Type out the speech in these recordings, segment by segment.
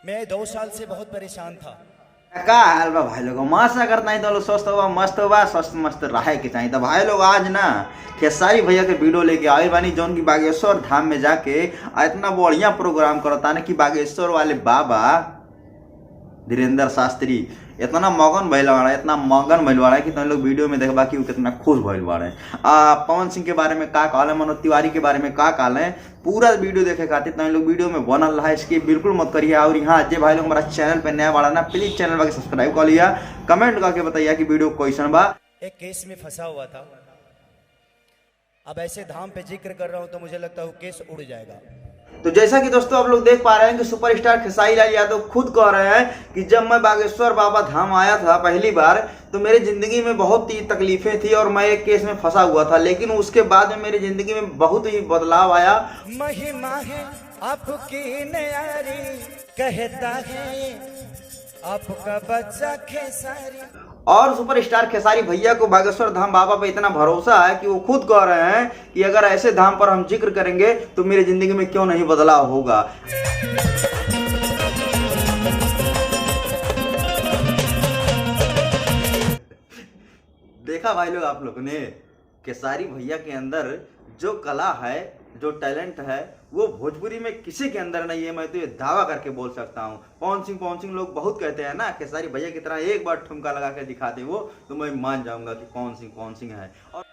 मैं 2 साल से बहुत परेशान था। का हाल बा भाई लोग मजा करता तो लोग स्वस्थ होगा मस्त होगा स्वस्थ मस्त रहे के चाहिए। तो भाई लोग आज ना खेसारी भैया के वीडियो लेके आए बानी जौन की बागेश्वर धाम में जाके इतना बढ़िया प्रोग्राम करता ना कि बागेश्वर वाले बाबा धीरेन्द्र शास्त्री इतना मगन भइल बाड़ा इतना मगन भइल बाड़ा कि तुम लोग वीडियो में देखबा कि वो कितना खुश भइल बाड़े। पवन सिंह के बारे में का कहले मनोज तिवारी के बारे में का कहले पूरा वीडियो देखे खातिर तुम लोग वीडियो में बनल रहा स्किप बिल्कुल मत करिए। और यहाँ जे भाई लोग हमारा चैनल पे नया बाड़ा ना प्लीज चैनल के सब्सक्राइब कर लिया, कमेंट करके बताइए कि वीडियो कैसन बा। एक केस में फंसा हुआ था, अब ऐसे धाम पे जिक्र कर रहा हूं तो मुझे लगता है वो केस उड़ जाएगा। तो जैसा कि दोस्तों आप लोग देख पा रहे हैं कि सुपरस्टार खेसारी लाल यादव खुद कह रहे हैं कि जब मैं बागेश्वर बाबा धाम आया था पहली बार तो मेरी जिंदगी में बहुत ही तकलीफें थी और मैं एक केस में फंसा हुआ था, लेकिन उसके बाद में मेरी जिंदगी में बहुत ही बदलाव आया। महिमा है आपकी न्यारी, कहता है आपका बच्चा खेसारी। और सुपरस्टार खेसारी भैया को बागेश्वर धाम बाबा पे इतना भरोसा है कि वो खुद कह रहे हैं कि अगर ऐसे धाम पर हम जिक्र करेंगे तो मेरी जिंदगी में क्यों नहीं बदलाव होगा। देखा भाई लोग आप लोगों ने खेसारी भैया के अंदर जो कला है जो टैलेंट है वो भोजपुरी में किसी के अंदर नहीं है। मैं तो ये दावा करके बोल सकता हूँ। पवन सिंह लोग बहुत कहते हैं ना खेसारी भैया की तरह एक बार ठुमका लगा के दिखा दे वो तो मैं मान जाऊंगा कि पवन सिंह है। और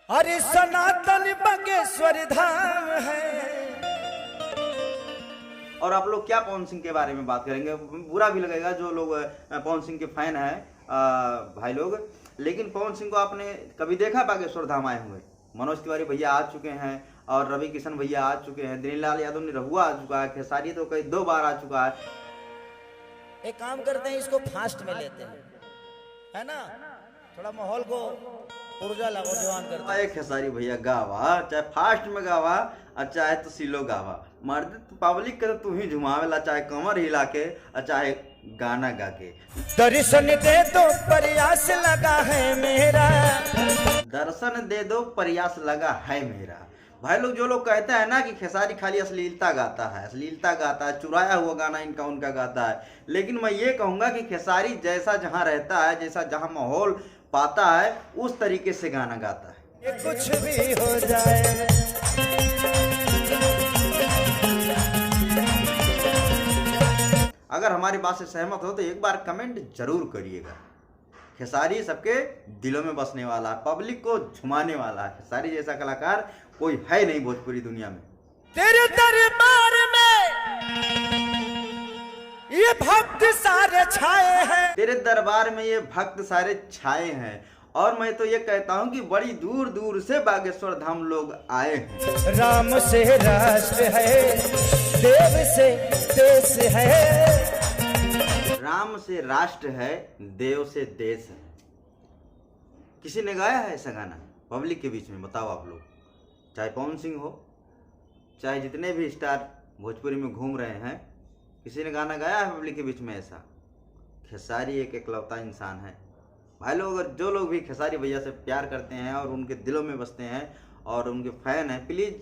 अरे सनातन बागेश्वर धाम है। और आप लोग क्या पवन सिंह के बारे में बात करेंगे, बुरा भी लगेगा जो लोग पवन सिंह के फैन है भाई लोग, लेकिन पवन सिंह को आपने कभी देखा बागेश्वर धाम आए हुए? मनोज तिवारी भैया आ चुके हैं और रवि किशन भैया आ चुके हैं, दिनेश लाल यादव ने रहुआ आ चुका है, खेसारी तो कई 2 बार आ चुका है। एक काम करते हैं इसको फास्ट में लेते हैं, है ना, थोड़ा माहौल को ऊर्जा नौजवान करता है। खेसारी भैया गावा चाहे फास्ट में गावा और चाहे तो सिलो गावा, मर्द तो पब्लिक के तो तू ही झुमावेला, चाहे कमर हिला के और चाहे गाना गा के। दर्शन दे दो प्रयास लगा है मेरा, दर्शन दे दो प्रयास लगा है मेरा। भाई लोग जो लोग कहते हैं ना कि खेसारी खाली अश्लीलता गाता है, चुराया हुआ गाना इनका उनका गाता है, लेकिन मैं ये कहूंगा कि खेसारी जैसा जहां रहता है, जैसा जहां माहौल पाता है उस तरीके से गाना गाता है। ये कुछ भी हो जाए। अगर हमारी बात से सहमत हो तो एक बार कमेंट जरूर करिएगा। खेसारी सबके दिलों में बसने वाला है, पब्लिक को झुमाने वाला है। खेसारी जैसा कलाकार कोई है नहीं भोजपुरी दुनिया में। तेरे दरबार में ये भक्त सारे छाए हैं, तेरे दरबार में ये भक्त सारे छाए हैं। और मैं तो ये कहता हूँ कि बड़ी दूर दूर से बागेश्वर धाम लोग आए हैं। राम से राष्ट्र है, देव से देश है, राम से राष्ट्र है, देव से देश है। किसी ने गाया है ऐसा गाना पब्लिक के बीच में? बताओ आप लोग, चाहे पवन सिंह हो चाहे जितने भी स्टार भोजपुरी में घूम रहे हैं, किसी ने गाना गाया है पब्लिक के बीच में ऐसा? खेसारी एक एकलौता इंसान है भाई लोग। अगर जो लोग भी खेसारी भैया से प्यार करते हैं और उनके दिलों में बसते हैं और उनके फैन हैं, प्लीज़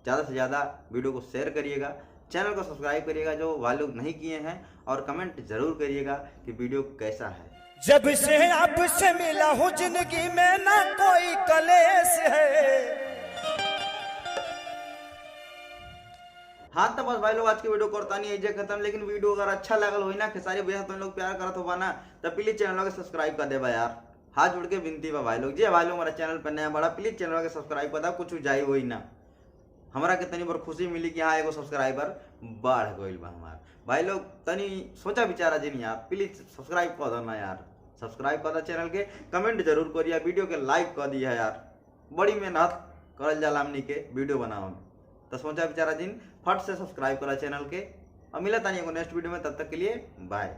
ज़्यादा से ज़्यादा वीडियो को शेयर करिएगा, चैनल को सब्सक्राइब करिएगा जो भाई लोग नहीं किए हैं, और कमेंट जरूर करिएगा कि वीडियो कैसा है। जब से आपसे मिला हूँ जिंदगी में ना कोई कलेश है। हाँ तो बस भाई लोग आज की वीडियो करता नहीं है खत्म, लेकिन वीडियो अगर अच्छा लगल हो ना खेसारी भैया तुम लोग प्यार करत होगा ना तो प्लीज चैनल को सब्सक्राइब कर देबा यार। हाथ जोड़ के विनती बा भाई लोग, जे भाई लोग हमारा चैनल पर नया बड़ा प्लीज चैनल को सब्सक्राइब कर दो, कुछ जाए वही ना। हमारा कितनी बार खुशी मिली कि हाँ एगो सब्सक्राइबर बढ़ गई बा हमार। भाई लोग तनी सोचा विचारा जी यार, प्लीज सब्सक्राइब कर दो ना यार, सब्सक्राइब कर दो चैनल के, कमेंट जरूर करिए, वीडियो के लाइक कर दिया यार। बड़ी मेहनत करल जाला हमनी के वीडियो बनाओ में, तो सोचा विचारा दिन फट से सब्सक्राइब करा चैनल के। और मिला तानी एगो नेक्स्ट वीडियो में, तब तक के लिए बाय।